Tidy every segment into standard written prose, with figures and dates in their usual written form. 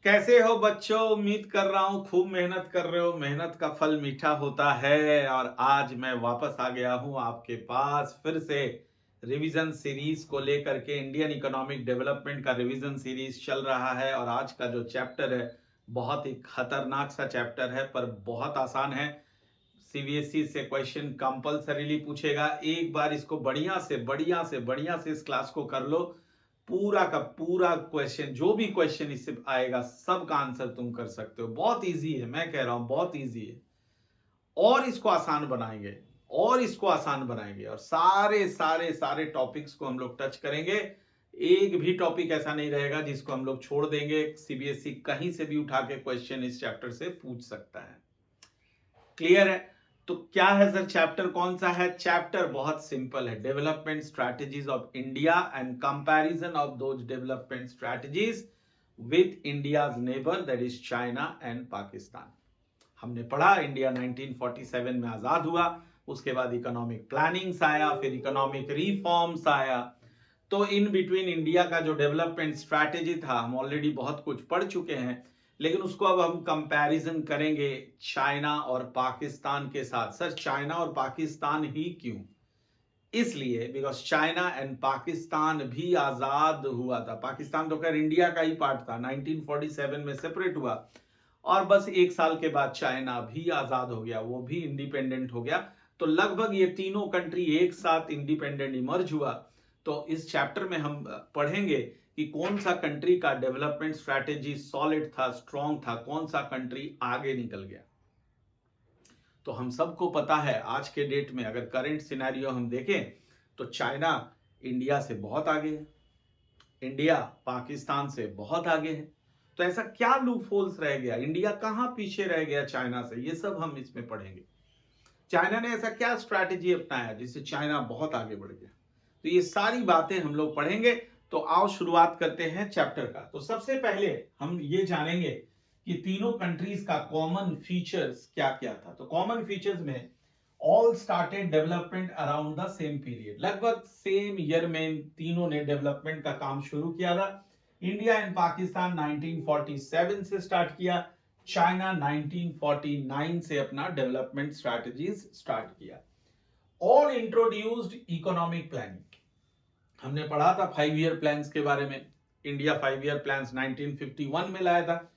कैसे हो बच्चों? उम्मीद कर रहा हूँ खूब मेहनत कर रहे हो। मेहनत का फल मीठा होता है और आज मैं वापस आ गया हूँ आपके पास फिर से रिवीजन सीरीज को लेकर के। इंडियन इकोनॉमिक डेवलपमेंट का रिवीजन सीरीज चल रहा है और आज का जो चैप्टर है बहुत ही खतरनाक सा चैप्टर है पर बहुत आसान है। सीबीएसई से क्वेश्चन कंपलसरीली पूछेगा। एक बार इसको बढ़िया से इस क्लास को कर लो। पूरा का पूरा क्वेश्चन, जो भी क्वेश्चन इससे आएगा सबका आंसर तुम कर सकते हो। बहुत इजी है, मैं कह रहा हूं बहुत इजी है। और इसको आसान बनाएंगे और सारे सारे सारे टॉपिक्स को हम लोग टच करेंगे। एक भी टॉपिक ऐसा नहीं रहेगा जिसको हम लोग छोड़ देंगे। सीबीएसई कहीं से भी उठा के क्वेश्चन इस चैप्टर से पूछ सकता है। क्लियर है? तो क्या है सर चैप्टर? कौन सा है चैप्टर? बहुत सिंपल है, development strategies of India and comparison of those development strategies with India's neighbour that is China and Pakistan. हमने पढ़ा इंडिया 1947 में आजाद हुआ, उसके बाद इकोनॉमिक प्लानिंग्स आया, फिर इकोनॉमिक रिफॉर्म्स आया। तो इन बिटवीन इंडिया का जो डेवलपमेंट स्ट्रैटेजी था हम ऑलरेडी बहुत कुछ पढ़ चुके हैं, लेकिन उसको अब हम कंपैरिजन करेंगे चाइना और पाकिस्तान के साथ। सर चाइना और पाकिस्तान ही क्यों? इसलिए बिकॉज चाइना एंड पाकिस्तान भी आजाद हुआ था। पाकिस्तान तो खैर इंडिया का ही पार्ट था, 1947 में सेपरेट हुआ और बस एक साल के बाद चाइना भी आजाद हो गया, वो भी इंडिपेंडेंट हो गया। तो लगभग ये तीनों कंट्री एक साथ इंडिपेंडेंट इमर्ज हुआ। तो इस चैप्टर में हम पढ़ेंगे कि कौन सा कंट्री का डेवलपमेंट स्ट्रैटेजी सॉलिड था, स्ट्रॉन्ग था, कौन सा कंट्री आगे निकल गया। तो हम सबको पता है आज के डेट में अगर करंट सिनेरियो हम देखें तो चाइना इंडिया से बहुत आगे है, इंडिया पाकिस्तान से बहुत आगे है। तो ऐसा क्या लूप होल्स रह गया, इंडिया कहां पीछे रह गया चाइना से, ये सब हम इसमें पढ़ेंगे। चाइना ने ऐसा क्या स्ट्रैटेजी अपनाया जिससे चाइना बहुत आगे बढ़ गया, तो ये सारी बातें हम लोग पढ़ेंगे। तो आओ शुरुआत करते हैं चैप्टर का। तो सबसे पहले हम ये जानेंगे कि तीनों कंट्रीज का कॉमन फीचर्स क्या क्या था। तो कॉमन फीचर्स में all started development around the same period, लगभग सेम ईयर में तीनों ने डेवलपमेंट का काम शुरू किया था। इंडिया एंड पाकिस्तान 1947 से स्टार्ट किया, चाइना 1949 से अपना डेवलपमेंट स्ट्रैटेजीज स्टार्ट किया। ऑल इंट्रोड्यूस्ड इकोनॉमिक प्लानिंग, हमने पढ़ा था 5 ईयर प्लान्स के बारे में। इंडिया 5 ईयर प्लान्स 1951 में लाया था।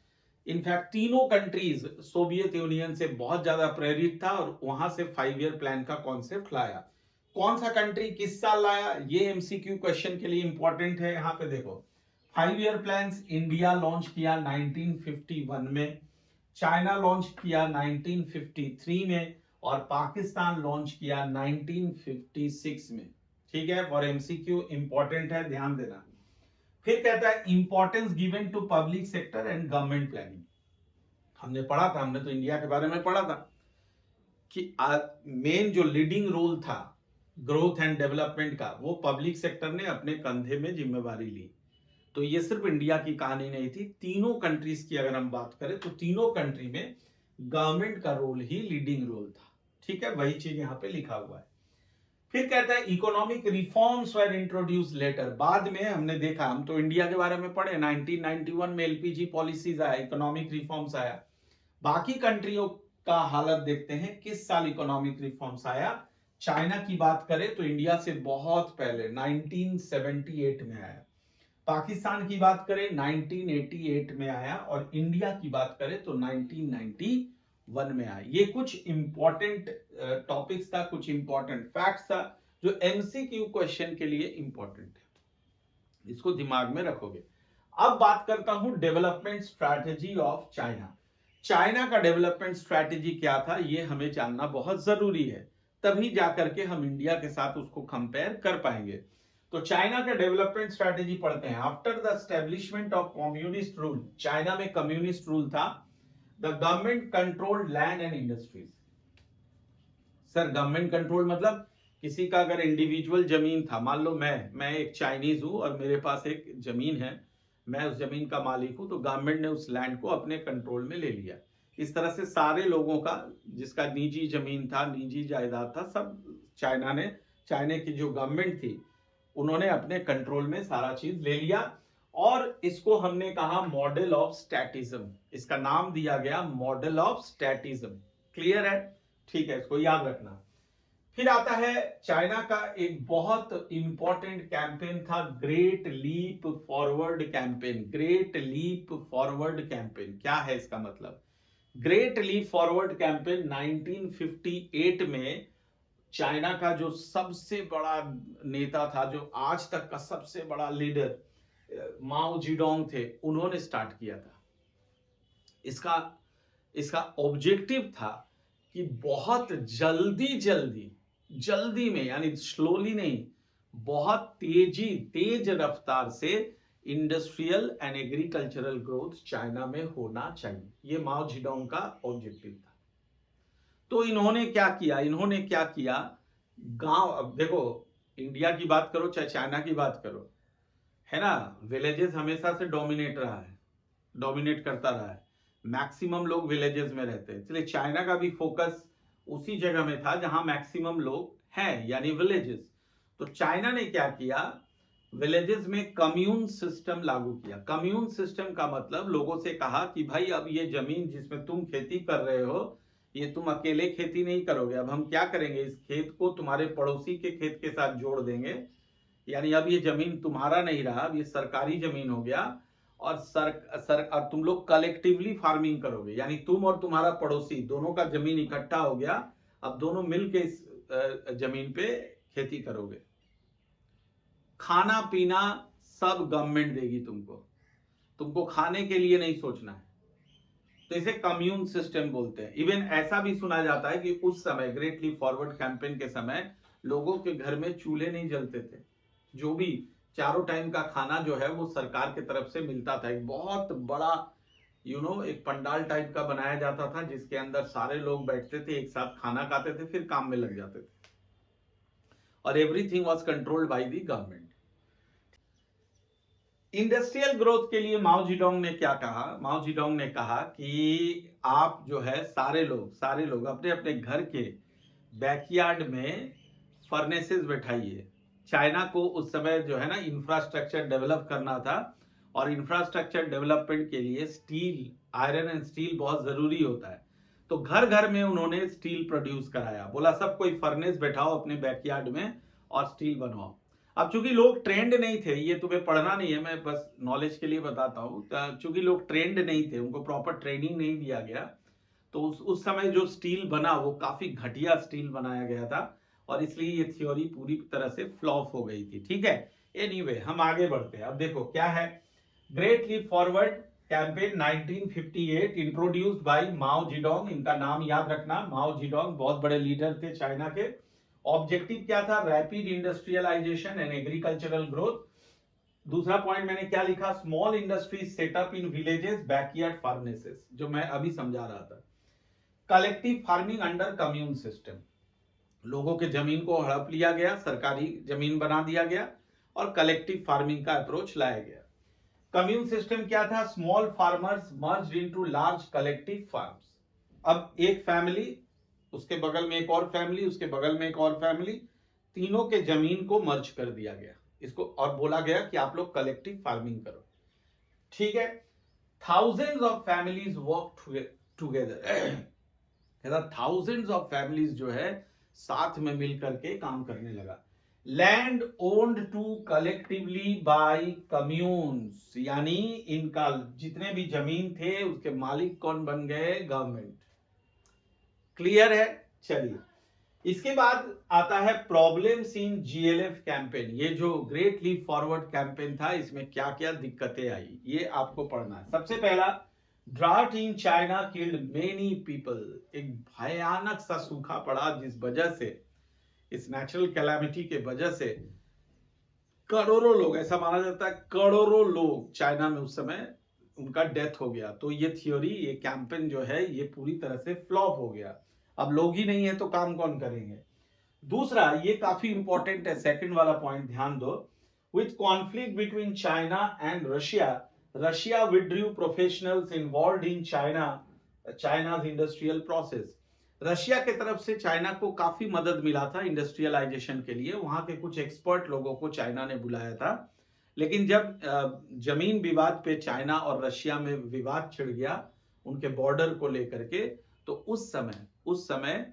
इनफैक्ट तीनों कंट्रीज सोवियत यूनियन से बहुत ज्यादा प्रेरित था और वहां से 5 ईयर प्लान का कॉन्सेप्ट लाया। कौन सा कंट्री किस साल लाया, ये एमसीक्यू क्वेश्चन के लिए इंपॉर्टेंट है। यहां पे देखो 5 ईयर प्लान्स इंडिया लॉन्च किया 1951 में, चाइना लॉन्च किया 1953 में और पाकिस्तान लॉन्च किया 1956 में। ठीक है, फॉर एमसीक्यू इंपॉर्टेंट है, ध्यान देना। फिर कहता है importance given to public sector and government planning. हमने पढ़ा था, हमने तो इंडिया के बारे में पढ़ा था कि मेन जो लीडिंग रोल था ग्रोथ एंड डेवलपमेंट का वो पब्लिक सेक्टर ने अपने कंधे में जिम्मेवारी ली। तो ये सिर्फ इंडिया की कहानी नहीं थी, तीनों कंट्रीज की अगर हम बात करें तो तीनों कंट्री में गवर्नमेंट का रोल ही लीडिंग रोल था। ठीक है, वही चीज यहाँ पे लिखा हुआ है। फिर कहता है economic reforms were introduce later, बाद में हमने देखा, हम तो इंडिया के बारे में पढ़े 1991 में एलपीजी पॉलिसीज आया, इकोनॉमिक रिफॉर्म्स आया। बाकी कंट्रियों का हालत देखते हैं, किस साल इकोनॉमिक रिफॉर्म्स आया। चाइना की बात करें तो इंडिया से बहुत पहले 1978 में आया, पाकिस्तान की बात करें 1988 में आया और इंडिया की बात करें तो 1991 में आया। ये कुछ इंपॉर्टेंट टॉपिक्स था, कुछ इंपॉर्टेंट फैक्ट्स था जो एमसीक्यू क्वेश्चन के लिए इंपॉर्टेंट है, इसको दिमाग में रखोगे। अब बात करता हूं development strategy of China. China का डेवलपमेंट स्ट्रैटेजी क्या था ये हमें जानना बहुत जरूरी है, तभी जाकर के हम इंडिया के साथ उसको कंपेयर कर पाएंगे। तो चाइना का डेवलपमेंट स्ट्रैटेजी पढ़ते हैं। After the establishment of communist rule, China में कम्युनिस्ट रूल था। The government controlled land and industries. Sir government control मतलब किसी का अगर इंडिविजुअल जमीन था, मान लो मैं एक चाइनीज हूं और मेरे पास एक जमीन है, मैं उस जमीन का मालिक हूं, तो गवर्नमेंट ने उस लैंड को अपने कंट्रोल में ले लिया। इस तरह से सारे लोगों का, जिसका निजी जमीन था, निजी जायदाद था, सब चाइना की जो गवर्नमेंट थी उन्होंने अपने कंट्रोल में सारा चीज ले लिया। और इसको हमने कहा मॉडल ऑफ स्टैटिज्म, इसका नाम दिया गया मॉडल ऑफ स्टैटिज्म। क्लियर है? ठीक है, इसको याद रखना। फिर आता है चाइना का एक बहुत इंपॉर्टेंट कैंपेन था, great leap forward campaign. Great leap forward campaign क्या है इसका मतलब? ग्रेट लीप फॉरवर्ड कैंपेन 1958 में चाइना का जो सबसे बड़ा नेता था, जो आज तक का सबसे बड़ा लीडर माओ जेडोंग थे, उन्होंने स्टार्ट किया था। इसका इसका ऑब्जेक्टिव था कि बहुत जल्दी में, यानी स्लोली नहीं, बहुत तेज रफ्तार से industrial and agricultural growth China में होना चाहिए। ये माओ जेडोंग का ऑब्जेक्टिव था। तो इन्होंने क्या किया, गांव, अब देखो, इंडिया की बात करो चाहे चाइना की बात करो, है ना, विलेजेस हमेशा से डोमिनेट करता रहा है। मैक्सिमम लोग विलेजेस में रहते हैं, इसलिए चाइना का भी फोकस उसी जगह में था जहां मैक्सिमम लोग हैं, यानी विलेजेस। तो चाइना ने क्या किया, विलेजेस में कम्यून सिस्टम लागू किया। कम्यून सिस्टम का मतलब लोगों से कहा कि भाई अब ये जमीन जिसमें तुम खेती कर रहे हो, ये तुम अकेले खेती नहीं करोगे, अब हम क्या करेंगे, इस खेत को तुम्हारे पड़ोसी के खेत के साथ जोड़ देंगे, यानी अब ये जमीन तुम्हारा नहीं रहा, अब ये सरकारी जमीन हो गया। और और तुम लोग कलेक्टिवली फार्मिंग करोगे, यानी तुम और तुम्हारा पड़ोसी दोनों का जमीन इकट्ठा हो गया, अब दोनों मिलके इस जमीन पे खेती करोगे। खाना पीना सब गवर्नमेंट देगी तुमको खाने के लिए नहीं सोचना है। तो इसे कम्यून सिस्टम बोलते हैं। इवन ऐसा भी सुना जाता है कि उस समय ग्रेट लीप फॉरवर्ड कैंपेन के समय लोगों के घर में चूल्हे नहीं जलते थे, जो भी चारों टाइम का खाना जो है वो सरकार की तरफ से मिलता था। एक बहुत बड़ा एक पंडाल टाइप का बनाया जाता था, जिसके अंदर सारे लोग बैठते थे, एक साथ खाना खाते थे, फिर काम में लग जाते थे, और everything was controlled by the government. Industrial growth के लिए माओ जेडोंग ने क्या कहा? माओ जेडोंग ने कहा कि आप जो है सारे लोग अपने अपने घर के बैकयार्ड में फर्नेसेस बैठाइए। चाइना को उस समय जो है ना इंफ्रास्ट्रक्चर डेवलप करना था, और इंफ्रास्ट्रक्चर डेवलपमेंट के लिए स्टील, आयरन एंड स्टील बहुत जरूरी होता है। तो घर घर में उन्होंने स्टील प्रोड्यूस कराया, बोला सब कोई फर्नेस बैठाओ अपने बैकयार्ड में और स्टील बनवाओ। अब चूंकि लोग ट्रेंड नहीं थे, ये तुम्हें पढ़ना नहीं है, मैं बस नॉलेज के लिए बताता हूँ, चूंकि लोग ट्रेंड नहीं थे, उनको प्रॉपर ट्रेनिंग नहीं दिया गया, तो उस समय जो स्टील बना वो काफी घटिया स्टील बनाया गया था, और इसलिए ये थ्योरी पूरी तरह से फ्लॉप हो गई थी। ठीक है, एनीवे हम आगे बढ़ते हैं। अब देखो क्या है, great leap forward campaign 1958 introduced by Mao Zedong. इनका नाम याद रखना, माओ जेडोंग बहुत बड़े लीडर थे चाइना के। ऑब्जेक्टिव क्या था? Rapid industrialization and agricultural growth. दूसरा पॉइंट मैंने क्या लिखा? Small industries setup in villages, backyard furnaces, जो मैं अभी समझा रहा था। Collective farming under commune system, लोगों के जमीन को हड़प लिया गया, सरकारी जमीन बना दिया गया, और कलेक्टिव फार्मिंग का अप्रोच लाया गया। कम्यून सिस्टम क्या था? Small farmers merged into large collective farms. अब एक फैमिली, उसके बगल में एक और फैमिली, उसके बगल में एक और फैमिली, तीनों के जमीन को मर्ज कर दिया गया इसको, और बोला गया कि आप लोग कलेक्टिव फार्मिंग करो। ठीक है, thousands of families work together, thousands of families जो है साथ में मिलकर के काम करने लगा। Land owned to collectively by communes, यानी इनका जितने भी जमीन थे उसके मालिक कौन बन गए? गवर्नमेंट। क्लियर है? चलिए, इसके बाद आता है प्रॉब्लम्स इन जीएलएफ कैंपेन। ये जो ग्रेट लीप फॉरवर्ड कैंपेन था, इसमें क्या क्या दिक्कतें आई, ये आपको पढ़ना है। सबसे पहला, drought in China killed many people. एक भयानक सा सूखा पड़ा, जिस वजह से, इस नेचुरल कैलामिटी के वजह से करोड़ों लोग, ऐसा माना जाता है करोड़ों लोग चाइना में उस समय उनका डेथ हो गया। तो ये थ्योरी, ये कैंपेन जो है, ये पूरी तरह से फ्लॉप हो गया। अब लोग ही नहीं है तो काम कौन करेंगे? दूसरा, ये काफी इंपॉर्टेंट है, सेकंड वाला पॉइंट ध्यान दो। With conflict between China and Russia, Russia withdrew professionals involve in China's industrial process. Russia के तरफ से चाइना को काफी मदद मिला था इंडस्ट्रियलाइजेशन के लिए, वहां के कुछ एक्सपर्ट लोगों को चाइना ने बुलाया था, लेकिन जब जमीन विवाद पे चाइना और रशिया में विवाद छिड़ गया उनके बॉर्डर को लेकर के, तो उस समय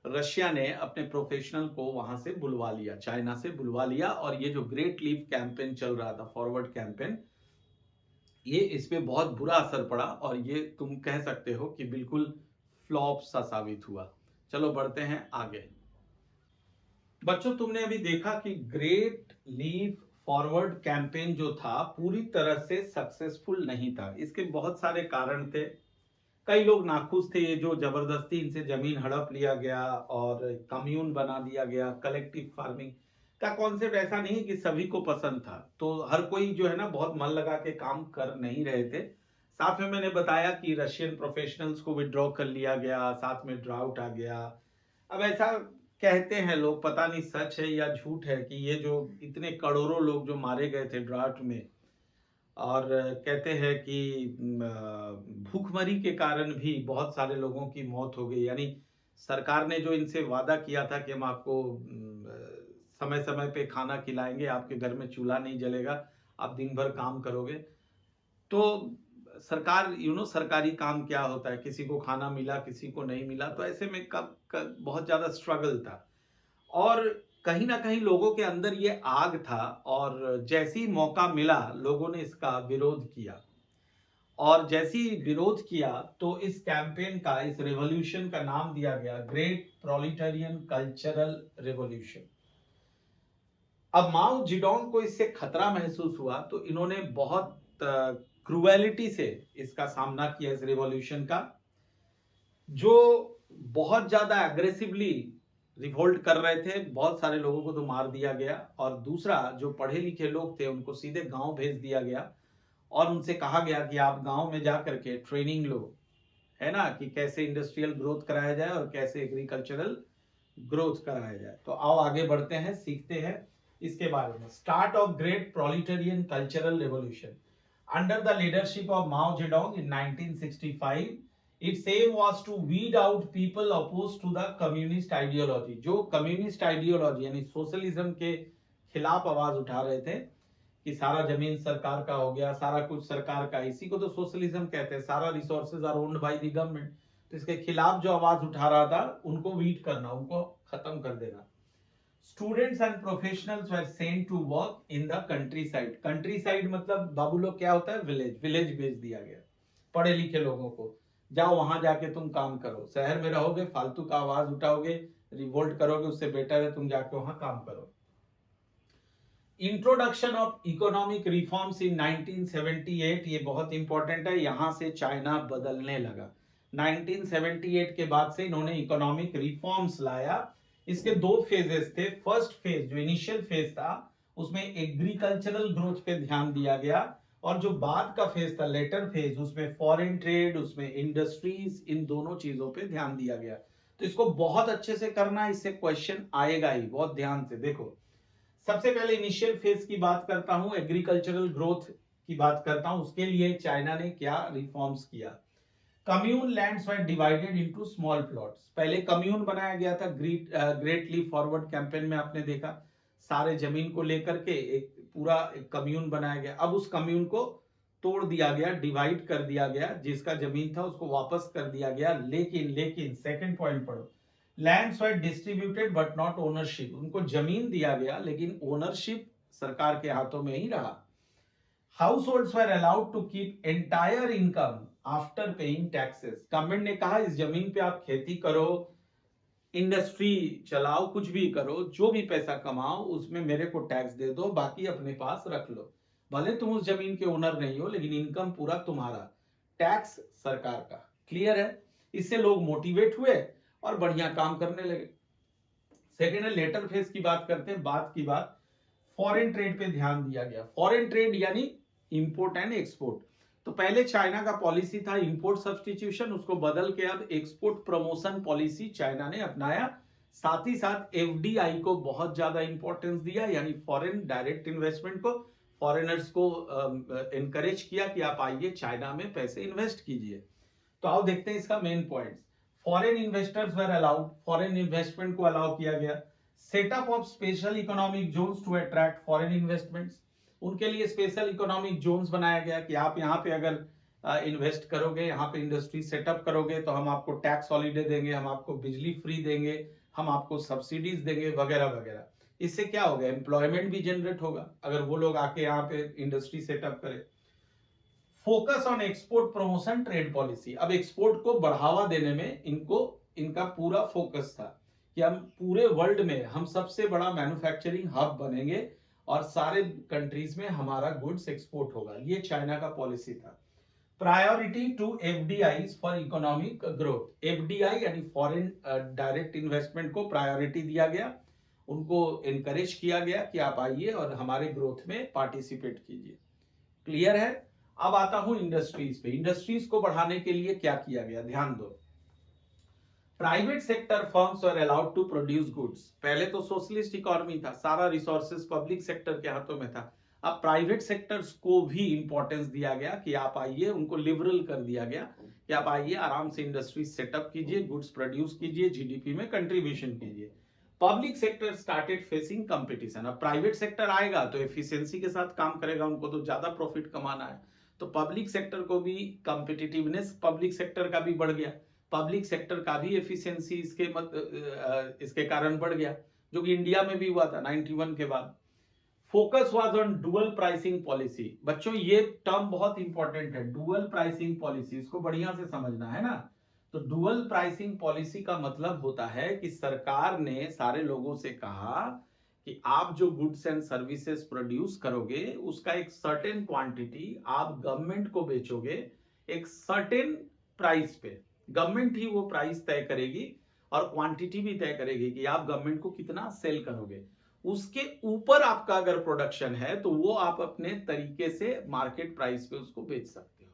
रशिया ने अपने प्रोफेशनल को वहां से बुलवा लिया, चाइना से बुलवा लिया, और ये जो ग्रेट लीव कैंपेन चल रहा था, फॉरवर्ड कैंपेन, ये इस पे बहुत बुरा असर पड़ा और ये तुम कह सकते हो कि बिल्कुल फ्लॉप सा साबित हुआ। चलो बढ़ते हैं आगे। बच्चों, तुमने अभी देखा कि ग्रेट लीव फॉरवर्ड कैंपेन जो था पूरी तरह से सक्सेसफुल नहीं था। इसके बहुत सारे कारण थे। कई लोग नाखुश थे, ये जो जबरदस्ती इनसे जमीन हड़प लिया गया और कम्यून बना दिया गया। कलेक्टिव फार्मिंग का कॉन्सेप्ट ऐसा नहीं कि सभी को पसंद था, तो हर कोई जो है ना बहुत मन लगा के काम कर नहीं रहे थे। साथ में मैंने बताया कि रशियन प्रोफेशनल्स को विड्रॉ कर लिया गया, साथ में ड्राउट आ गया। अब ऐसा कहते हैं लोग, पता नहीं सच है या झूठ है, कि ये जो इतने करोड़ों लोग जो मारे गए थे ड्राउट में, और कहते हैं कि भूखमरी के कारण भी बहुत सारे लोगों की मौत हो गई। यानी सरकार ने जो इनसे वादा किया था कि हम आपको समय समय पे खाना खिलाएंगे, आपके घर में चूल्हा नहीं जलेगा, आप दिन भर काम करोगे, तो सरकार सरकारी काम क्या होता है, किसी को खाना मिला किसी को नहीं मिला, तो ऐसे में कब बहुत ज्यादा स्ट्रगल था। और कहीं ना कहीं लोगों के अंदर ये आग था, और जैसे ही मौका मिला लोगों ने इसका विरोध किया, और जैसे ही विरोध किया तो इस कैंपेन का, इस रेवोल्यूशन का नाम दिया गया ग्रेट प्रोलिटेरियन कल्चरल रेवोल्यूशन। अब माओ जेडोंग को इससे खतरा महसूस हुआ, तो इन्होंने बहुत क्रूएलिटी से इसका सामना किया, इस रिवॉल्यूशन का, जो बहुत ज्यादा एग्रेसिवली रिवोल्ट कर रहे थे। बहुत सारे लोगों को तो मार दिया गया, और दूसरा जो पढ़े लिखे लोग थे उनको सीधे गांव भेज दिया गया, और उनसे कहा गया कि आप गांव में जाकर के ट्रेनिंग लो, है ना, कि कैसे इंडस्ट्रियल ग्रोथ कराया जाए और कैसे एग्रीकल्चरल ग्रोथ कराया जाए। तो आओ आगे बढ़ते हैं, सीखते हैं इसके बारे में। Start of great proletarian cultural revolution under the leadership of Mao Zedong in 1965, its aim was to weed out people opposed to the communist ideology। जो कम्युनिस्ट आइडियोलॉजी यानी सोशलिज्म के खिलाफ आवाज उठा रहे थे कि सारा जमीन सरकार का हो गया, सारा कुछ सरकार का, इसी को तो सोशलिज्म कहते हैं, सारा resources are owned by the government. तो इसके खिलाफ जो आवाज उठा रहा था उनको वीट करना, उनको खत्म कर देना। Students and professionals were sent to work in the countryside. Countryside मतलब बाबू लोग क्या होता है, विलेज। विलेज भेज दिया गया पढ़े लिखे लोगों को, जाओ वहां जाके तुम काम करो। शहर में रहोगे, फालतू का आवाज उठाओगे, रिवोल्ट करोगे, उससे बेटर है तुम जाके वहां काम करो। Introduction of economic reforms in 1978, ये बहुत इंपॉर्टेंट है, यहां से चाइना बदलने लगा। 1978 के बाद से इन्होंने इकोनॉमिक रिफॉर्म्स लाया। इसके दो फेजेस थे। फर्स्ट फेज जो इनिशियल फेज था उसमें एग्रीकल्चरल ग्रोथ पे ध्यान दिया गया, और जो बाद का फेज था लेटर फेज, उसमें फॉरेन ट्रेड, उसमें इंडस्ट्रीज, इन दोनों चीजों पे ध्यान दिया गया। तो इसको बहुत अच्छे से करना, इससे क्वेश्चन आएगा ही, बहुत ध्यान से देखो। सबसे पहले इनिशियल फेज की बात करता हूं, एग्रीकल्चरल ग्रोथ की बात करता हूं। उसके लिए चाइना ने क्या रिफॉर्म्स किया। Commune lands were divided into small plots. पहले कम्यून बनाया गया था, ग्रेट लीफ फॉरवर्ड कैंपेन में आपने देखा, सारे जमीन को लेकर के एक पूरा कम्यून बनाया गया। अब उस कम्यून को तोड़ दिया गया, डिवाइड कर दिया गया, जिसका जमीन था उसको वापस कर दिया गया। लेकिन सेकंड पॉइंट पढ़ो, lands were distributed but not ownership. उनको जमीन दिया गया लेकिन ओनरशिप सरकार के हाथों में ही रहा। Households were allowed to keep entire income after paying taxes. Government ने कहा इस जमीन पे आप खेती करो, इंडस्ट्री चलाओ, कुछ भी करो, जो भी पैसा कमाओ उसमें मेरे को टैक्स दे दो, बाकी अपने पास रख लो। भले तुम उस जमीन के ओनर नहीं हो लेकिन इनकम पूरा तुम्हारा, टैक्स सरकार का। क्लियर है। इससे लोग मोटिवेट हुए और बढ़िया काम करने लगे। सेकेंड है, लेटर फेज की बात करते हैं, बात की बात, फॉरेन ट्रेड पे ध्यान दिया गया। फॉरेन ट्रेड यानी इंपोर्ट एंड एक्सपोर्ट। तो पहले चाइना का पॉलिसी था इंपोर्ट सब्सटीट्यूशन, उसको बदल के अब एक्सपोर्ट प्रमोशन पॉलिसी चाइना ने अपनाया। साथ ही साथ एफडीआई को बहुत ज्यादा इंपॉर्टेंस दिया, यानी फॉरेन डायरेक्ट इन्वेस्टमेंट को, फॉरेनर्स को एनकरेज किया कि आप आइए चाइना में पैसे इन्वेस्ट कीजिए। तो आओ देखते हैं इसका main point. Foreign investors were allowed, foreign investment को अलाउ किया गया। Setup of special economic zones to attract foreign investments. उनके लिए स्पेशल इकोनॉमिक जोन्स बनाया गया कि आप यहाँ पे अगर इन्वेस्ट करोगे, यहाँ पे इंडस्ट्री सेटअप करोगे तो हम आपको टैक्स हॉलीडे देंगे, हम आपको बिजली फ्री देंगे, हम आपको सब्सिडीज देंगे वगैरह वगैरह। इससे क्या होगा, एम्प्लॉयमेंट भी जनरेट होगा अगर वो लोग आके यहाँ पे इंडस्ट्री सेटअप करें। Focus on export promotion trade policy, अब एक्सपोर्ट को बढ़ावा देने में इनका पूरा फोकस था कि हम पूरे वर्ल्ड में हम सबसे बड़ा मैन्युफैक्चरिंग हब बनेंगे और सारे कंट्रीज में हमारा गुड्स एक्सपोर्ट होगा। ये चाइना का पॉलिसी था। Priority to FDI for economic growth, FDI यानी फॉरेन डायरेक्ट इन्वेस्टमेंट को प्रायोरिटी दिया गया, उनको एनकरेज किया गया कि आप आइए और हमारे ग्रोथ में पार्टिसिपेट कीजिए। क्लियर है। अब आता हूं इंडस्ट्रीज पे। इंडस्ट्रीज को बढ़ाने के लिए क्या किया गया, ध्यान दो। Private sector firms were allowed to produce goods. पहले तो सोशलिस्ट इकोनॉमी था, सारा रिसोर्सेज पब्लिक सेक्टर के हाथों में था। अब प्राइवेट सेक्टर्स को भी इंपॉर्टेंस दिया गया कि आप आइए, उनको लिबरल कर दिया गया कि आप आइए, आराम से इंडस्ट्री सेटअप कीजिए, गुड्स प्रोड्यूस कीजिए, जीडीपी में कंट्रीब्यूशन कीजिए। Public sector started facing competition. अब प्राइवेट सेक्टर आएगा तो एफिशिएंसी के साथ काम करेगा, उनको तो ज्यादा प्रॉफिट कमाना है, तो पब्लिक सेक्टर को भी कॉम्पिटिटिवनेस पब्लिक सेक्टर का भी बढ़ गया, पब्लिक सेक्टर का भी एफिशिएंसी इसके कारण बढ़ गया, जो कि इंडिया में भी हुआ था 91 के बाद। Focus was on dual pricing policy. बच्चों ये टर्म बहुत इंपॉर्टेंट है, डुअल प्राइसिंग पॉलिसी, इसको बढ़िया से समझना है ना। तो डुअल प्राइसिंग पॉलिसी का मतलब होता है कि सरकार ने सारे लोगों से कहा कि आप जो गुड्स एंड सर्विसेज प्रोड्यूस करोगे उसका एक सर्टेन क्वांटिटी आप गवर्नमेंट को बेचोगे एक सर्टेन प्राइस पे। गवर्नमेंट ही वो प्राइस तय करेगी और क्वांटिटी भी तय करेगी कि आप गवर्नमेंट को कितना सेल करोगे। उसके ऊपर आपका अगर प्रोडक्शन है तो वो आप अपने तरीके से मार्केट प्राइस पे उसको बेच सकते हो।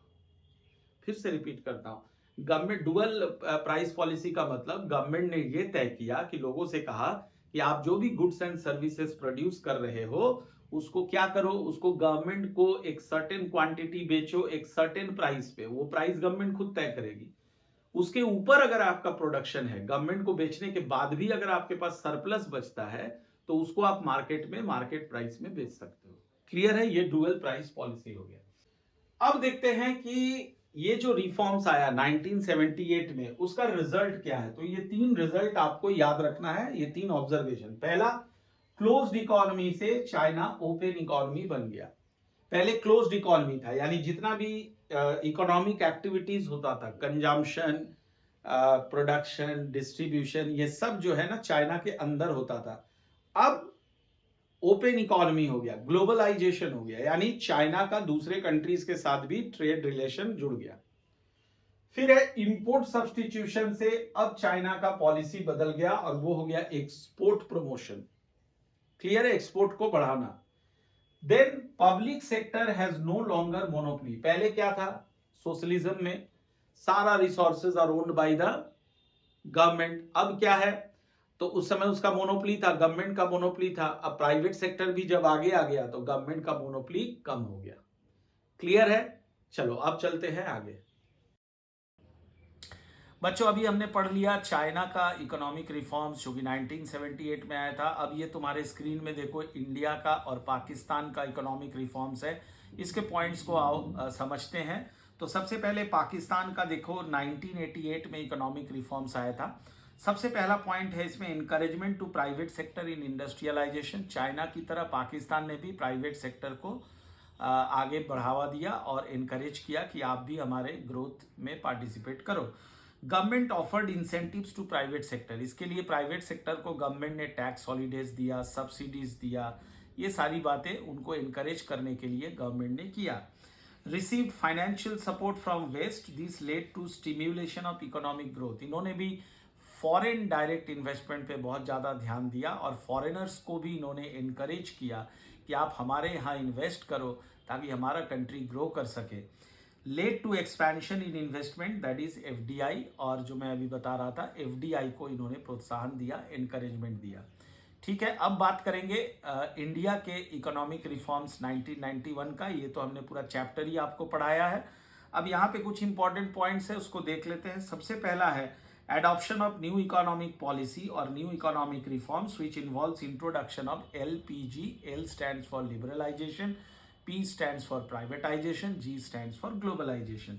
फिर से रिपीट करता हूं, गवर्नमेंट डुअल प्राइस पॉलिसी का मतलब गवर्नमेंट ने ये तय किया कि लोगों से कहा कि आप जो भी गुड्स एंड सर्विसेज प्रोड्यूस कर रहे हो उसको क्या करो, उसको गवर्नमेंट को एक सर्टेन क्वांटिटी बेचो एक सर्टेन प्राइस पे, वो प्राइस गवर्नमेंट खुद तय करेगी। उसके ऊपर अगर आपका प्रोडक्शन है, गवर्नमेंट को बेचने के बाद भी अगर आपके पास सरप्लस बचता है तो उसको आप मार्केट में मार्केट प्राइस में बेच सकते हो। क्लियर है, ये डुअल प्राइस पॉलिसी हो गया। अब देखते हैं कि ये जो रिफॉर्म्स आया 1978 में उसका रिजल्ट क्या है। तो ये 3 रिजल्ट आपको याद रखना है, ये 3 ऑब्जर्वेशन। पहला, क्लोज्ड इकोनॉमी से चाइना ओपन इकोनॉमी बन गया। पहले क्लोज्ड इकोनॉमी था, यानी जितना भी इकोनॉमिक एक्टिविटीज होता था, कंजम्पशन, प्रोडक्शन, डिस्ट्रीब्यूशन, ये सब जो है ना चाइना के अंदर होता था। अब ओपन इकोनॉमी हो गया, ग्लोबलाइजेशन हो गया, यानी चाइना का दूसरे कंट्रीज के साथ भी ट्रेड रिलेशन जुड़ गया। फिर है इंपोर्ट सब्स्टिट्यूशन से अब चाइना का पॉलिसी बदल गया और वो हो गया एक्सपोर्ट प्रमोशन। क्लियर है, एक्सपोर्ट को बढ़ाना। Then public sector has no longer monopoly. पहले क्या था, सोशलिज्म में सारा resources are owned by the government. अब क्या है, तो उस समय उसका मोनोपोली था, गवर्नमेंट का मोनोपोली था। अब प्राइवेट सेक्टर भी जब आगे आ गया तो गवर्नमेंट का मोनोपोली कम हो गया। क्लियर है। चलो अब चलते हैं आगे। बच्चों अभी हमने पढ़ लिया चाइना का इकोनॉमिक रिफॉर्म्स जो कि 1978 में आया था। अब ये तुम्हारे स्क्रीन में देखो इंडिया का और पाकिस्तान का इकोनॉमिक रिफॉर्म्स है। इसके पॉइंट्स को आओ समझते हैं। तो सबसे पहले पाकिस्तान का देखो 1988 में इकोनॉमिक रिफॉर्म्स आया था। सबसे पहला पॉइंट है इसमें encouragement to private sector in industrialization. China की तरह पाकिस्तान ने भी प्राइवेट सेक्टर को आगे बढ़ावा दिया और इनकरेज किया कि आप भी हमारे ग्रोथ में पार्टिसिपेट करो। Government offered incentives to private sector. इसके लिए प्राइवेट सेक्टर को गवर्नमेंट ने टैक्स हॉलीडेज दिया, सब्सिडीज दिया, ये सारी बातें उनको इनकरेज करने के लिए गवर्नमेंट ने किया। Received financial support from west, this led to stimulation of economic growth. इन्होंने भी फॉरेन डायरेक्ट इन्वेस्टमेंट पे बहुत ज़्यादा ध्यान दिया और फॉरेनर्स को भी इन्होंने इनकरेज किया कि आप हमारे यहाँ इन्वेस्ट करो ताकि हमारा कंट्री ग्रो कर सके। Led to expansion in investment, that is FDI, और जो मैं अभी बता रहा था एफडीआई को इन्होंने प्रोत्साहन दिया, एनकरेजमेंट दिया। ठीक है, अब बात करेंगे इंडिया के इकोनॉमिक रिफॉर्म्स 1991 का। ये तो हमने पूरा चैप्टर ही आपको पढ़ाया है। अब यहाँ पे कुछ इंपॉर्टेंट पॉइंट्स है, उसको देख लेते हैं। सबसे पहला है adoption of new economic policy or new economic reforms which involves introduction of LPG. L stands for liberalization, P stands for privatization, G stands for globalization.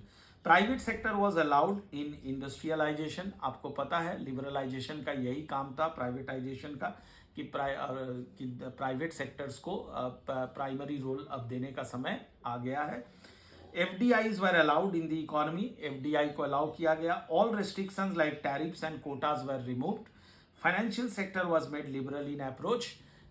Private sector was allowed in industrialization. आपको पता है liberalisation का यही काम था, privatisation का, कि private sectors को प्राइमरी रोल अब देने का समय आ गया है. FDIs were allowed in the economy. FDI को अलाउ किया गया. All restrictions like tariffs and quotas were removed. Financial sector was made liberal in approach.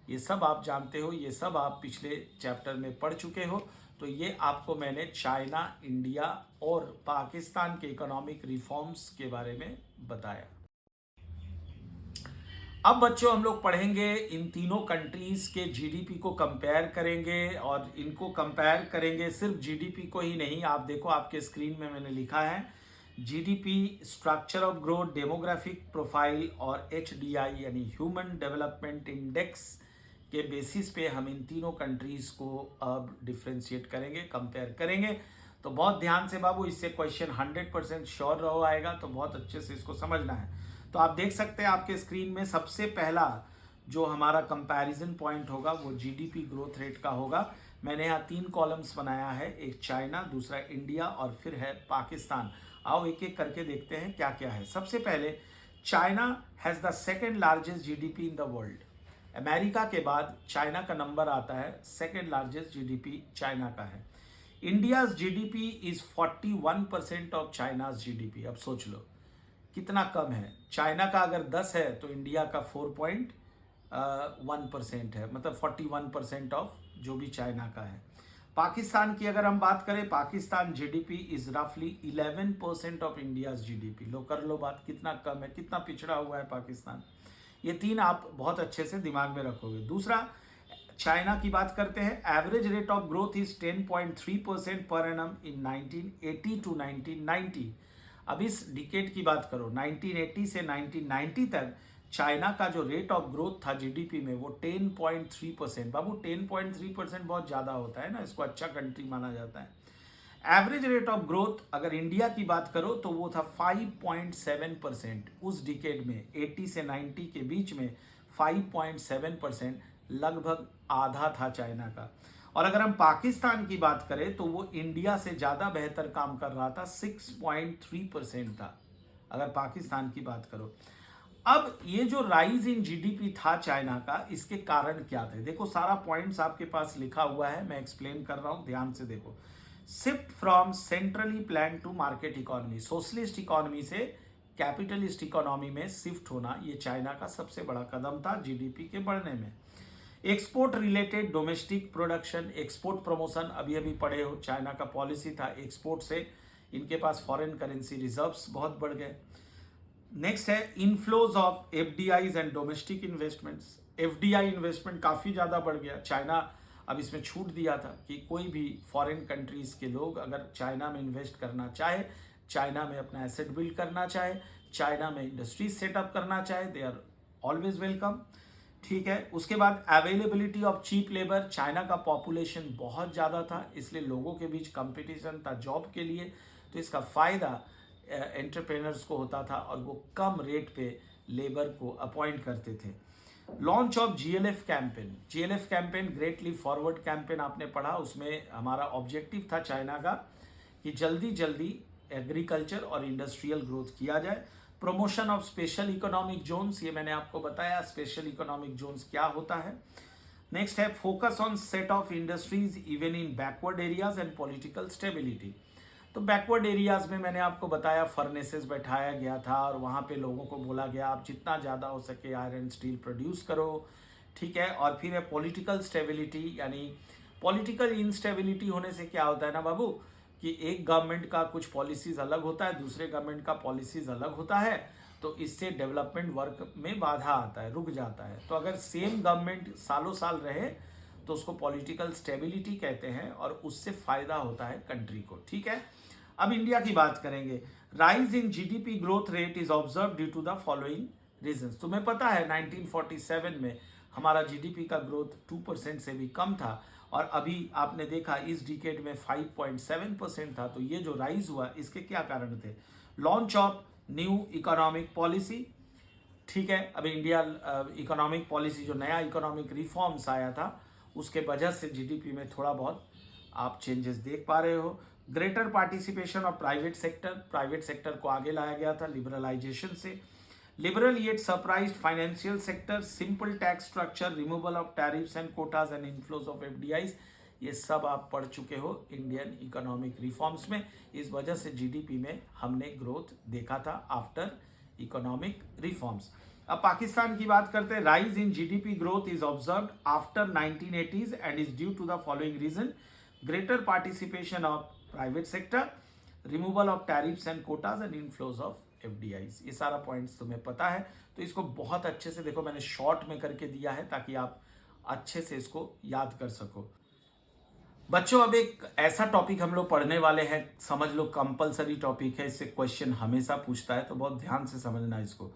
ये सब आप जानते हो, ये सब आप पिछले चैप्टर में पढ़ चुके हो. तो ये आपको मैंने चाइना, इंडिया और पाकिस्तान के इकोनॉमिक रिफॉर्म्स के बारे में बताया. अब बच्चों हम लोग पढ़ेंगे इन तीनों कंट्रीज के जीडीपी को कंपेयर करेंगे, और इनको कंपेयर करेंगे सिर्फ जीडीपी को ही नहीं. आप देखो आपके स्क्रीन में मैंने लिखा है GDP, structure of growth, demographic profile और HDI यानी ह्यूमन डेवलपमेंट इंडेक्स के बेसिस पे हम इन तीनों कंट्रीज को अब डिफ्रेंशिएट करेंगे, कंपेयर करेंगे. तो बहुत ध्यान से बाबू, इससे क्वेश्चन 100% श्योर रहो आएगा, तो बहुत अच्छे से इसको समझना है. तो आप देख सकते हैं आपके स्क्रीन में सबसे पहला जो हमारा कंपैरिजन पॉइंट होगा वो जीडीपी ग्रोथ रेट का होगा. मैंने यहाँ 3 कॉलम्स बनाया है, एक चाइना, दूसरा इंडिया और फिर है पाकिस्तान. आओ एक एक करके देखते हैं क्या क्या है. सबसे पहले China has the second largest GDP in the world. America के बाद चाइना का नंबर आता है, सेकेंड लार्जेस्ट जीडीपी चाइना का है. India's GDP is 41% of China's GDP. अब सोच लो कितना कम है. चाइना का अगर 10 है तो इंडिया का 4.1% है, मतलब 41% ऑफ जो भी चाइना का है. पाकिस्तान की अगर हम बात करें, पाकिस्तान जीडीपी इज रफली 11% ऑफ इंडियाज जीडीपी. लो कर लो बात, कितना कम है, कितना पिछड़ा हुआ है पाकिस्तान. ये 3 आप बहुत अच्छे से दिमाग में रखोगे. दूसरा चाइना की बात करते हैं. Average rate of growth is 10.3% per annum in 1980 to 1990. अब इस डिकेड की बात करो, 1980 से 1990 तक चाइना का जो रेट ऑफ ग्रोथ था जीडीपी में वो 10.3%. बाबू 10.3% बहुत ज़्यादा होता है ना, इसको अच्छा कंट्री माना जाता है. एवरेज रेट ऑफ ग्रोथ अगर इंडिया की बात करो तो वो था 5.7% उस डिकेड में. 80 से 90 के बीच में 5.7%, लगभग आधा था चाइना का. और अगर हम पाकिस्तान की बात करें तो वो इंडिया से ज़्यादा बेहतर काम कर रहा था, 6.3% था अगर पाकिस्तान की बात करो. अब ये जो राइज इन जीडीपी था चाइना का, इसके कारण क्या थे? देखो सारा पॉइंट्स आपके पास लिखा हुआ है, मैं एक्सप्लेन कर रहा हूँ, ध्यान से देखो. Shift from centrally plan to market economy. Socialist economy से कैपिटलिस्ट इकोनॉमी में शिफ्ट होना, ये चाइना का सबसे बड़ा कदम था जीडीपी के बढ़ने में. Export related domestic production, export promotion, अभी अभी पढ़े हो चाइना का पॉलिसी था एक्सपोर्ट से इनके पास फॉरेन करेंसी रिजर्व्स बहुत बढ़ गए. नेक्स्ट है inflows of FDIs and domestic investments. FDI investment काफ़ी ज़्यादा बढ़ गया. चाइना अब इसमें छूट दिया था कि कोई भी फॉरेन कंट्रीज़ के लोग अगर चाइना में इन्वेस्ट करना चाहे, चाइना में अपना एसेट बिल्ड करना चाहे, चाइना में इंडस्ट्रीज सेटअप करना चाहे, दे आर ऑलवेज वेलकम. ठीक है. उसके बाद availability of cheap labour. China का पॉपुलेशन बहुत ज़्यादा था, इसलिए लोगों के बीच कंपटीशन था जॉब के लिए, तो इसका फ़ायदा एंटरप्रेनर्स को होता था और वो कम रेट पे लेबर को अपॉइंट करते थे. Launch of GLF campaign. GLF campaign great leap forward campaign आपने पढ़ा, उसमें हमारा ऑब्जेक्टिव था चाइना का कि जल्दी जल्दी एग्रीकल्चर और इंडस्ट्रियल ग्रोथ किया जाए. Promotion of special economic Jones, ये मैंने आपको बताया स्पेशल इकोनॉमिक जोन्स क्या होता है. नेक्स्ट है focus on set of industries even in backward areas and political stability. तो बैकवर्ड एरियाज में मैंने आपको बताया फर्नेसेस बैठाया गया था और वहाँ पे लोगों को बोला गया आप जितना ज़्यादा हो सके आयरन स्टील प्रोड्यूस करो. ठीक है. और फिर है पॉलिटिकल स्टेबिलिटी, यानी पॉलिटिकल इंस्टेबिलिटी होने से क्या होता है ना बाबू कि एक गवर्नमेंट का कुछ पॉलिसीज अलग होता है, दूसरे गवर्नमेंट का पॉलिसीज अलग होता है, तो इससे डेवलपमेंट वर्क में बाधा आता है, रुक जाता है. तो अगर सेम गवर्नमेंट सालों साल रहे तो उसको पॉलिटिकल स्टेबिलिटी कहते हैं और उससे फायदा होता है कंट्री को. ठीक है. अब इंडिया की बात करेंगे. Rise in GDP growth rate is observe due to the following reasons. तुम्हें पता है 1947 में हमारा जीडीपी का ग्रोथ 2% से भी कम था और अभी आपने देखा इस डिकेड में 5.7% था. तो ये जो राइज हुआ इसके क्या कारण थे? Launch of new economic policy. ठीक है. अभी इंडिया इकोनॉमिक पॉलिसी जो नया इकोनॉमिक रिफॉर्म्स आया था उसके वजह से जीडीपी में थोड़ा बहुत आप चेंजेस देख पा रहे हो। Greater participation of private sector को आगे लाया गया था लिबरलाइजेशन से। Liberal yet surprised financial sector, simple tax structure, removal of tariffs and quotas and inflows of FDIs, ये सब आप पढ़ चुके हो इंडियन इकोनॉमिक रिफॉर्म्स में। इस वजह से जीडीपी में हमने ग्रोथ देखा था आफ्टर इकोनॉमिक रिफॉर्म्स। अब पाकिस्तान की बात करते हैं। Rise in GDP growth is observed after 1980s and is due to the following reason: greater participation of private sector, removal of tariffs and quotas and inflows of FDIs. ये सारा points तुम्हें पता है, तो इसको बहुत अच्छे से देखो, मैंने शॉर्ट में करके दिया है ताकि आप अच्छे से इसको याद कर सको। बच्चों, अब एक ऐसा टॉपिक हम लोग पढ़ने वाले हैं, समझ लो कंपलसरी टॉपिक है, इससे क्वेश्चन हमेशा पूछता है, तो बहुत ध्यान से समझना इसको।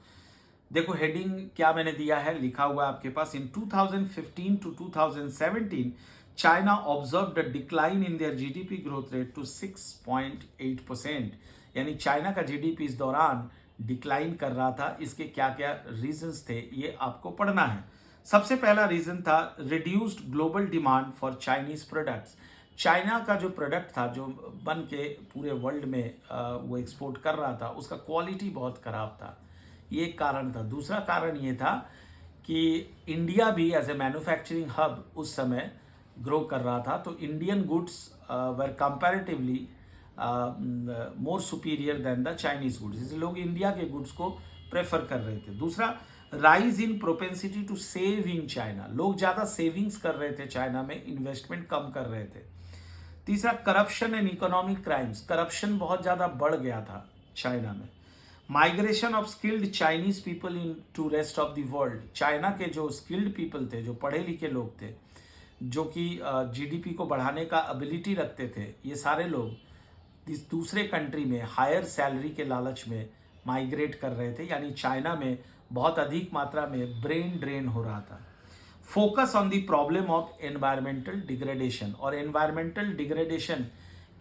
देखो हेडिंग क्या मैंने दिया है, लिखा हुआ है आपके पास। In 2015 to 2017 China observed a decline in their GDP growth rate to 6.8%। यानी चाइना का जीडीपी इस दौरान डिक्लाइन कर रहा था। इसके क्या क्या रीजंस थे ये आपको पढ़ना है। सबसे पहला रीजन था reduced global demand for Chinese products. China का जो प्रोडक्ट था, जो बन के पूरे वर्ल्ड में वो एक्सपोर्ट कर रहा था, उसका क्वालिटी बहुत खराब था। ये एक कारण था। दूसरा कारण ये था कि इंडिया भी एज ए मैन्युफैक्चरिंग हब उस समय ग्रो कर रहा था, तो Indian goods were comparatively more superior than the Chinese goods, इसलिए लोग इंडिया के गुड्स को प्रेफर कर रहे थे। दूसरा, rise in propensity to save in China, लोग ज़्यादा सेविंग्स कर रहे थे चाइना में, इन्वेस्टमेंट कम कर रहे थे। तीसरा, corruption and economic crimes, corruption बहुत ज़्यादा बढ़ गया था चाइना में। Migration of skilled Chinese people into rest of the world, China के जो स्किल्ड पीपल थे, जो पढ़े लिखे लोग थे, जो कि जीडीपी को बढ़ाने का एबिलिटी रखते थे, ये सारे लोग इस दूसरे कंट्री में हायर सैलरी के लालच में माइग्रेट कर रहे थे, यानी चाइना में बहुत अधिक मात्रा में ब्रेन ड्रेन हो रहा था। Focus on the problem of environmental degradation, और एनवायरमेंटल डिग्रेडेशन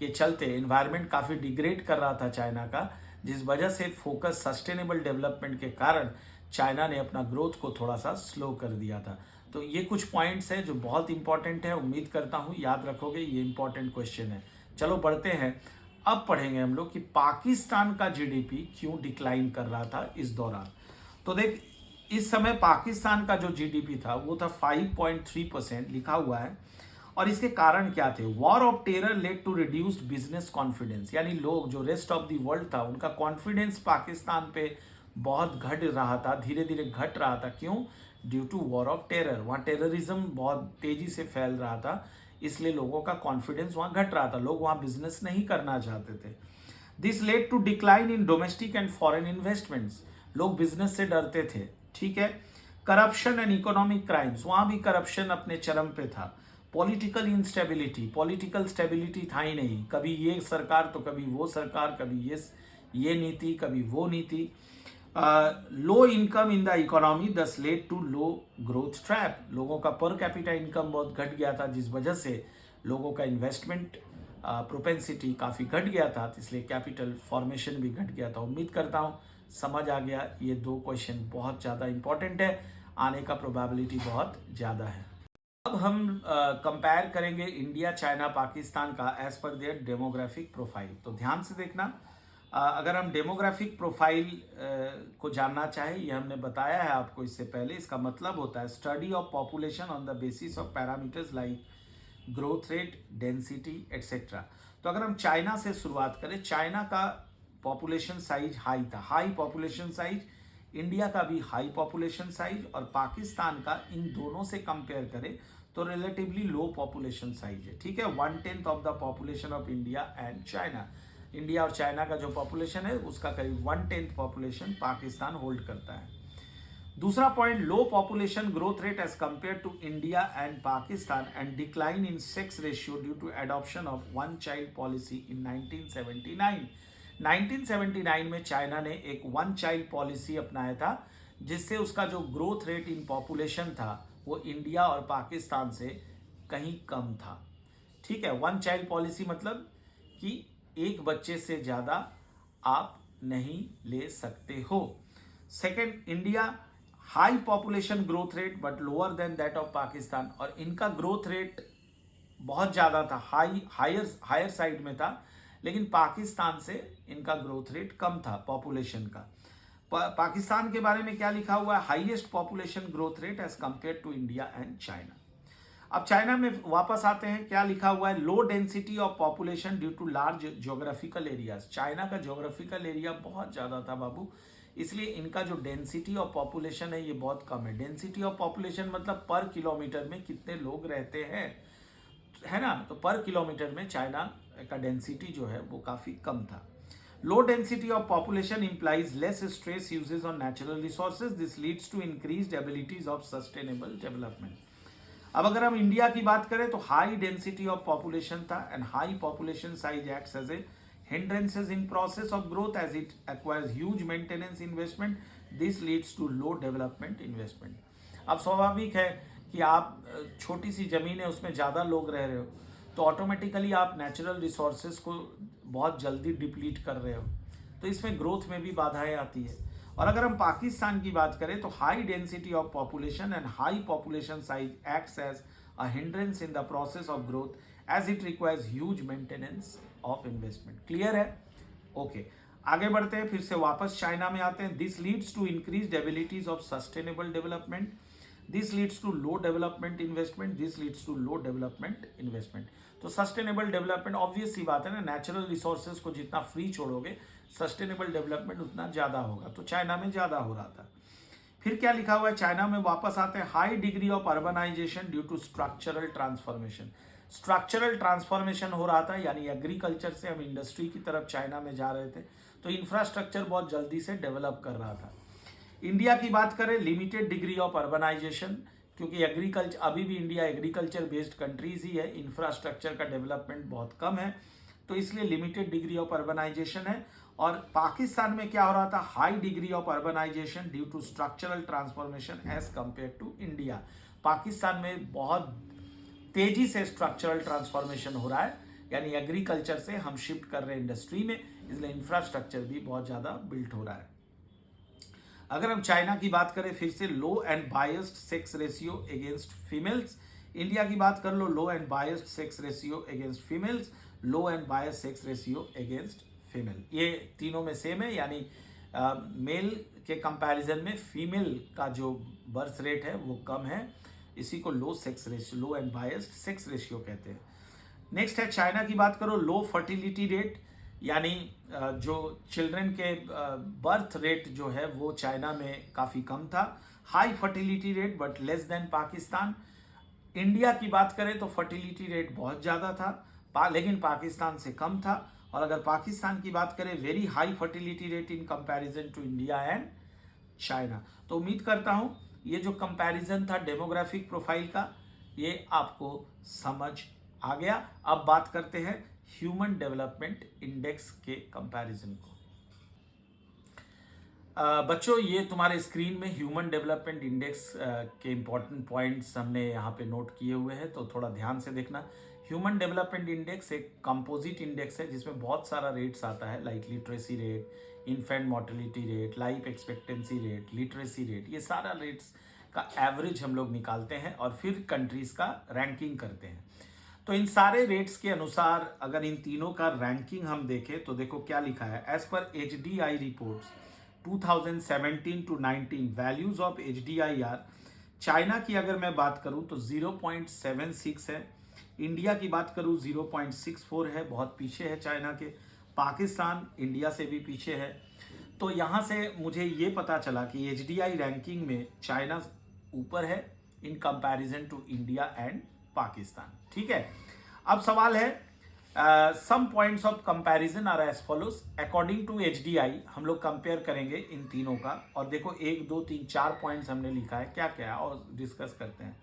के चलते एनवायरमेंट काफ़ी डिग्रेड कर रहा था चाइना का, जिस वजह से फोकस सस्टेनेबल डेवलपमेंट के कारण चाइना ने अपना ग्रोथ को थोड़ा सा स्लो कर दिया था। तो ये कुछ पॉइंट्स हैं जो बहुत इंपॉर्टेंट है, उम्मीद करता हूँ याद रखोगे, ये इंपॉर्टेंट क्वेश्चन है। चलो बढ़ते हैं। अब पढ़ेंगे हम लोग कि पाकिस्तान का जीडीपी क्यों डिक्लाइन कर रहा था इस दौरान। तो देख, इस समय पाकिस्तान का जो जीडीपी था वो था 5.3% लिखा हुआ है, और इसके कारण क्या थे? War of terror led to reduced business confidence, यानी लोग जो रेस्ट ऑफ द वर्ल्ड था उनका कॉन्फिडेंस पाकिस्तान पे बहुत घट रहा था, धीरे धीरे घट रहा था। क्यों? Due to war of terror, वहाँ टेररिज्म बहुत तेजी से फैल रहा था, इसलिए लोगों का कॉन्फिडेंस वहाँ घट रहा था, लोग वहाँ बिजनेस नहीं करना चाहते थे। This led to decline in domestic and foreign investments, लोग बिजनेस से डरते थे, ठीक है। करप्शन एंड इकोनॉमिक क्राइम्स, वहाँ भी करप्शन अपने चरम पे था। पॉलिटिकल इंस्टेबिलिटी, पॉलिटिकल स्टेबिलिटी था ही नहीं, कभी ये सरकार तो कभी वो सरकार, कभी ये नीति कभी वो नीति। Low income in the economy thus led to low growth trap, लोगों का पर कैपिटा इनकम बहुत घट गया था, जिस वजह से लोगों का इन्वेस्टमेंट प्रोपेंसिटी काफ़ी घट गया था, इसलिए कैपिटल फॉर्मेशन भी घट गया था। उम्मीद करता हूँ समझ आ गया। ये दो क्वेश्चन बहुत ज़्यादा इंपॉर्टेंट है, आने का प्रोबेबिलिटी बहुत ज़्यादा है। अब हम कंपेयर करेंगे इंडिया, चाइना, पाकिस्तान का as per there demographic profile. तो ध्यान से देखना, अगर हम डेमोग्राफिक प्रोफाइल को जानना चाहें, ये हमने बताया है आपको इससे पहले, इसका मतलब होता है study of population on the basis of parameters like growth rate, density etcetera. तो अगर हम चाइना से शुरुआत करें, चाइना का पॉपुलेशन साइज हाई था, हाई पॉपुलेशन साइज, इंडिया का भी हाई पॉपुलेशन साइज, और पाकिस्तान का इन दोनों से कंपेयर करें तो रिलेटिवली लो पॉपुलेशन साइज है, ठीक है। 1/10 of the population of India and China, India और चाइना का जो पॉपुलेशन है उसका करीब 1/10 पॉपुलेशन पाकिस्तान होल्ड करता है। दूसरा point, low population growth rate as compare to India and Pakistan and decline in sex ratio due to adoption of one child policy in 1979। 1979 में चाइना ने एक वन चाइल्ड पॉलिसी अपनाया था, जिससे उसका जो ग्रोथ रेट इन पॉपुलेशन था वो इंडिया और पाकिस्तान से कहीं कम था, ठीक है। वन चाइल्ड पॉलिसी मतलब कि एक बच्चे से ज़्यादा आप नहीं ले सकते हो। Second, India high population growth rate but lower than that of Pakistan, और इनका ग्रोथ रेट बहुत ज़्यादा था, हायर साइड में था, लेकिन पाकिस्तान से इनका ग्रोथ रेट कम था पॉपुलेशन का। पाकिस्तान के बारे में क्या लिखा हुआ है? Highest population growth rate as compare to India and China. अब चाइना में वापस आते हैं, क्या लिखा हुआ है? Low density of population due to large geographical areas. China का ज्योग्राफिकल एरिया बहुत ज़्यादा था बाबू, इसलिए इनका जो डेंसिटी ऑफ पॉपुलेशन है ये बहुत कम है। डेंसिटी ऑफ पॉपुलेशन मतलब पर किलोमीटर में कितने लोग रहते हैं, है ना? तो पर किलोमीटर में चाइना का डेंसिटी जो है वो काफ़ी कम था। Low density of population implies less stress usages on natural resources, this leads to increased abilities of sustainable development. अब अगर हम इंडिया की बात करें तो हाई डेंसिटी ऑफ पॉपुलेशन था and high population size acts as a hindrances in process of growth as it acquires huge maintenance investment. This leads to low development investment. अब स्वाभाविक है कि आप छोटी सी ज़मीन है उसमें ज़्यादा लोग रह रहे हो तो ऑटोमेटिकली आप नेचुरल रिसोर्सेज को बहुत जल्दी डिप्लीट कर रहे हो, तो इसमें ग्रोथ में भी बाधाएं आती है। और अगर हम पाकिस्तान की बात करें तो high density of population and high population size acts as a hindrance in the process of growth as it requires huge maintenance of investment. Clear है? ओके, आगे बढ़ते हैं, फिर से वापस चाइना में आते हैं। This leads to increased abilities of sustainable development, this leads to low development investment, this leads to low development investment. तो सस्टेनेबल डेवलपमेंट ऑब्वियस सी बात है ना, नेचुरल रिसोर्सेज को जितना फ्री छोड़ोगे सस्टेनेबल डेवलपमेंट उतना ज़्यादा होगा, तो चाइना में ज़्यादा हो रहा था। फिर क्या लिखा हुआ है चाइना में? वापस आते हैं, high degree of urbanisation due to structural transformation. Structural transformation हो रहा था, यानी एग्रीकल्चर से हम इंडस्ट्री की तरफ चाइना में जा रहे थे, तो इंफ्रास्ट्रक्चर बहुत जल्दी से डेवलप कर रहा था। इंडिया की बात करें, लिमिटेड डिग्री ऑफ अर्बनाइजेशन, क्योंकि एग्रीकल्चर अभी भी इंडिया एग्रीकल्चर बेस्ड कंट्रीज ही है, इंफ्रास्ट्रक्चर का डेवलपमेंट बहुत कम है, तो इसलिए लिमिटेड डिग्री ऑफ अर्बनाइजेशन है। और पाकिस्तान में क्या हो रहा था? High degree of urbanisation due to structural transformation as compare to India. Pakistan में बहुत तेजी से स्ट्रक्चरल ट्रांसफॉर्मेशन हो रहा है, यानी एग्रीकल्चर से हम शिफ्ट कर रहे हैं इंडस्ट्री में, इसलिए इंफ्रास्ट्रक्चर भी बहुत ज़्यादा बिल्ट हो रहा है। अगर हम चाइना की बात करें फिर से, low and biased sex ratio against females. India की बात कर लो, low and biased sex ratio against females, low and biased sex ratio against female. ये तीनों में सेम है, यानी मेल के कंपैरिजन में फीमेल का जो बर्थ रेट है वो कम है, इसी को low sex ratio, low and biased sex ratio कहते हैं। नेक्स्ट है चाइना की बात करो, लो फर्टिलिटी रेट, यानी जो चिल्ड्रन के बर्थ रेट जो है वो चाइना में काफ़ी कम था। High fertility rate but less than Pakistan. India की बात करें तो फर्टिलिटी रेट बहुत ज़्यादा था, लेकिन पाकिस्तान से कम था। और अगर पाकिस्तान की बात करें, very high fertility rate in comparison to India and China. तो उम्मीद करता हूँ ये जो कंपैरिजन था डेमोग्राफिक प्रोफाइल का, ये आपको समझ आ गया। अब बात करते हैं ह्यूमन डेवलपमेंट इंडेक्स के कंपैरिजन को। बच्चों, ये तुम्हारे स्क्रीन में ह्यूमन डेवलपमेंट इंडेक्स के इंपॉर्टेंट पॉइंट्स हमने यहाँ पे नोट किए हुए हैं, तो थोड़ा ध्यान से देखना। ह्यूमन डेवलपमेंट इंडेक्स एक कंपोजिट इंडेक्स है जिसमें बहुत सारा रेट्स आता है, like literacy rate, infant mortality rate, life expectancy rate, literacy rate, ये सारा रेट्स का एवरेज हम लोग निकालते हैं और फिर कंट्रीज का रैंकिंग करते हैं। तो इन सारे रेट्स के अनुसार अगर इन तीनों का रैंकिंग हम देखें तो देखो क्या लिखा है। As per HDI reports 2017 to 19 values of HDI China की अगर मैं बात करूं तो 0.76 है, इंडिया की बात करूं 0.64 है, बहुत पीछे है चाइना के। पाकिस्तान इंडिया से भी पीछे है। तो यहाँ से मुझे ये पता चला कि HDI रैंकिंग में चाइना ऊपर है in comparison to India and Pakistan. ठीक है, अब सवाल है, some points of comparison are as follows. According to HDI हम लोग कंपेयर करेंगे इन तीनों का, और देखो 1 2 3 4 पॉइंट्स हमने लिखा है, क्या क्या है और डिस्कस करते हैं।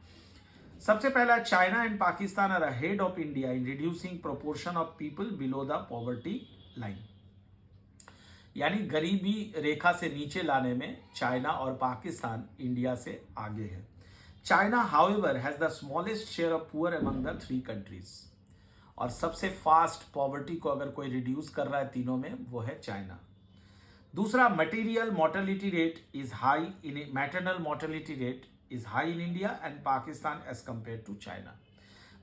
सबसे पहला, China and Pakistan are ahead of India in reducing proportion of people below the poverty line, यानी गरीबी रेखा से नीचे लाने में चाइना और पाकिस्तान इंडिया से आगे है। China however has the smallest share of poor among the 3 countries, और सबसे फास्ट पॉवर्टी को अगर कोई रिड्यूस कर रहा है तीनों में वो है चाइना। दूसरा, material mortality rate is high in, maternal mortality rate is high in India and Pakistan as compare to China.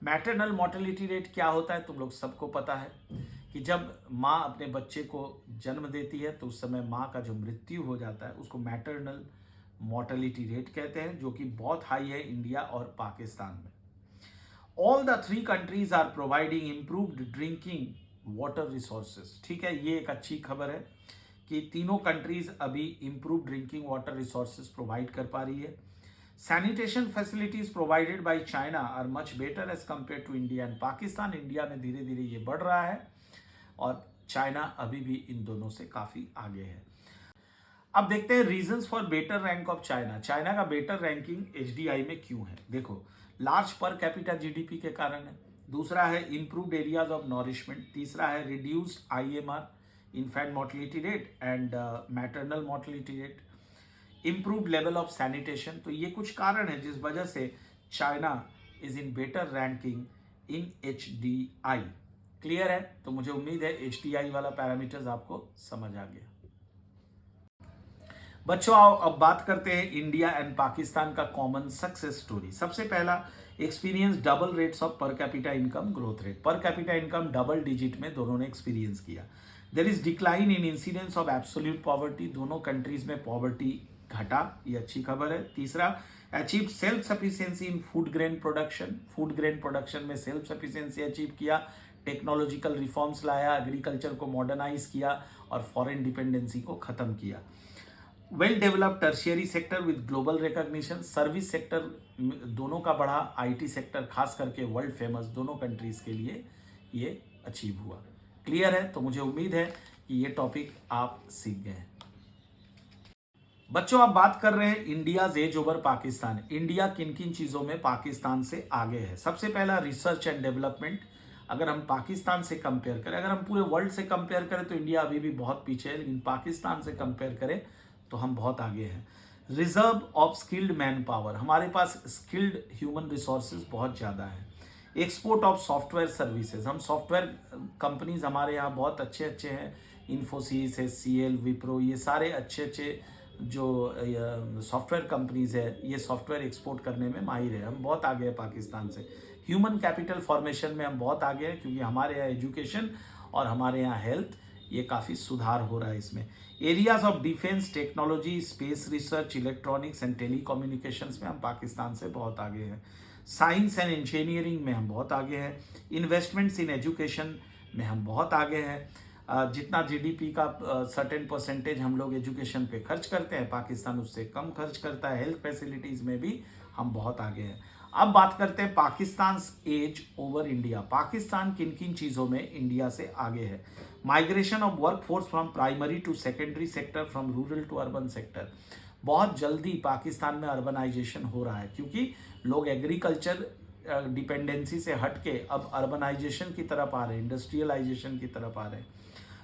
Maternal mortality rate क्या होता है तुम लोग सबको पता है कि जब माँ अपने बच्चे को जन्म देती है तो उस समय माँ का जो मृत्यु हो जाता है उसको मैटरनल मोर्टेलिटी रेट कहते हैं, जो कि बहुत हाई है इंडिया और पाकिस्तान में। All the 3 countries are providing improved drinking water resources. ठीक है, ये एक अच्छी खबर है कि तीनों कंट्रीज अभी improve drinking water resources provide कर पा रही है। Sanitation facilities provided by China are much better as compare to India and Pakistan. India में धीरे धीरे ये बढ़ रहा है और चाइना अभी भी इन दोनों से काफी आगे है। अब देखते हैं reasons for better rank of China. China का बेटर रैंकिंग एचडीआई में क्यों है? देखो, लार्ज पर कैपिटा जीडीपी के कारण है, दूसरा है इंप्रूव्ड एरियाज ऑफ नॉरिशमेंट, तीसरा है reduced IMR infant mortality rate and maternal mortality rate, improved level of sanitation. तो ये कुछ कारण है जिस वजह से China is in better ranking in HDI. Clear है? तो मुझे उम्मीद है एचडीआई वाला पैरामीटर्स आपको समझ आ गया। बच्चों आओ अब बात करते हैं इंडिया एंड पाकिस्तान का कॉमन सक्सेस स्टोरी। सबसे पहला, experience double rates of per capita income growth rate. Per capita income double digit में दोनों ने एक्सपीरियंस किया। There is decline in incidence of absolute poverty. दोनों कंट्रीज में पॉवर्टी घटा, ये अच्छी खबर है। तीसरा, achieve self sufficiency in food grain production. Food grain production में सेल्फ सफिशिएंसी अचीव किया, टेक्नोलॉजिकल रिफॉर्म्स लाया, एग्रीकल्चर को मॉडर्नाइज किया और फॉरेन डिपेंडेंसी को खत्म किया। Well developed tertiary sector with global recognition. Service sector दोनों का बढ़ा, आईटी सेक्टर खास करके वर्ल्ड फेमस दोनों कंट्रीज के लिए ये अचीव हुआ। क्लियर है? तो मुझे उम्मीद है कि ये टॉपिक आप सीख गए। बच्चों आप बात कर रहे हैं India's edge over Pakistan. India किन किन चीजों में पाकिस्तान से आगे है? सबसे पहला, रिसर्च एंड डेवलपमेंट। अगर हम पाकिस्तान से कंपेयर करें, अगर हम पूरे वर्ल्ड से कंपेयर करें तो इंडिया अभी भी बहुत पीछे है, लेकिन पाकिस्तान से कंपेयर करें तो हम बहुत आगे हैं। Reserve of skilled man power, हमारे पास स्किल्ड ह्यूमन रिसोर्सेज बहुत ज़्यादा है। एक्सपोर्ट ऑफ सॉफ्टवेयर सर्विसेज, हम सॉफ्टवेयर कंपनीज हमारे यहाँ बहुत अच्छे अच्छे हैं। इन्फोसिस, HCL, विप्रो, ये सारे अच्छे अच्छे जो सॉफ्टवेयर कंपनीज है ये सॉफ्टवेयर एक्सपोर्ट करने में माहिर है। हम बहुत आगे हैं पाकिस्तान से। ह्यूमन कैपिटल फॉर्मेशन में हम बहुत आगे हैं क्योंकि हमारे यहाँ एजुकेशन और हमारे यहाँ हेल्थ ये काफ़ी सुधार हो रहा है इसमें। Areas of defence, technology, space research, electronics and telecommunications में हम पाकिस्तान से बहुत आगे हैं। साइंस एंड इंजीनियरिंग में हम बहुत आगे हैं। इन्वेस्टमेंट्स इन एजुकेशन में हम बहुत आगे हैं। जितना जीडीपी का सर्टेन परसेंटेज हम लोग एजुकेशन पे खर्च करते हैं, पाकिस्तान उससे कम खर्च करता है। हेल्थ फैसिलिटीज़ में भी हम बहुत आगे हैं। अब बात करते हैं Pakistan edge over India. Pakistan किन किन चीज़ों में इंडिया से आगे है? Migration of workforce from primary to secondary sector, from rural to urban sector. बहुत जल्दी पाकिस्तान में अर्बनाइजेशन हो रहा है क्योंकि लोग एग्रीकल्चर डिपेंडेंसी से हट के अब अर्बनाइजेशन की तरफ आ रहे हैं, इंडस्ट्रियलाइजेशन की तरफ आ रहे हैं।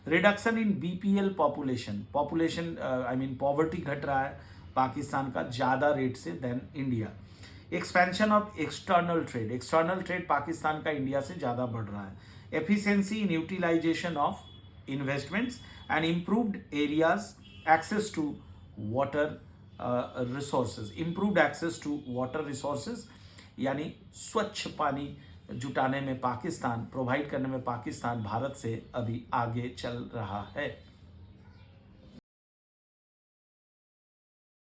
Reduction in BPL population I mean poverty घट रहा है पाकिस्तान का ज़्यादा रेट से than India. Expansion of external trade Pakistan का इंडिया से ज़्यादा बढ़ रहा है। Efficiency in utilisation of investments and improved areas access to water resources. Improved access to water resources यानी स्वच्छ पानी जुटाने में पाकिस्तान, प्रोवाइड करने में पाकिस्तान भारत से अभी आगे चल रहा है।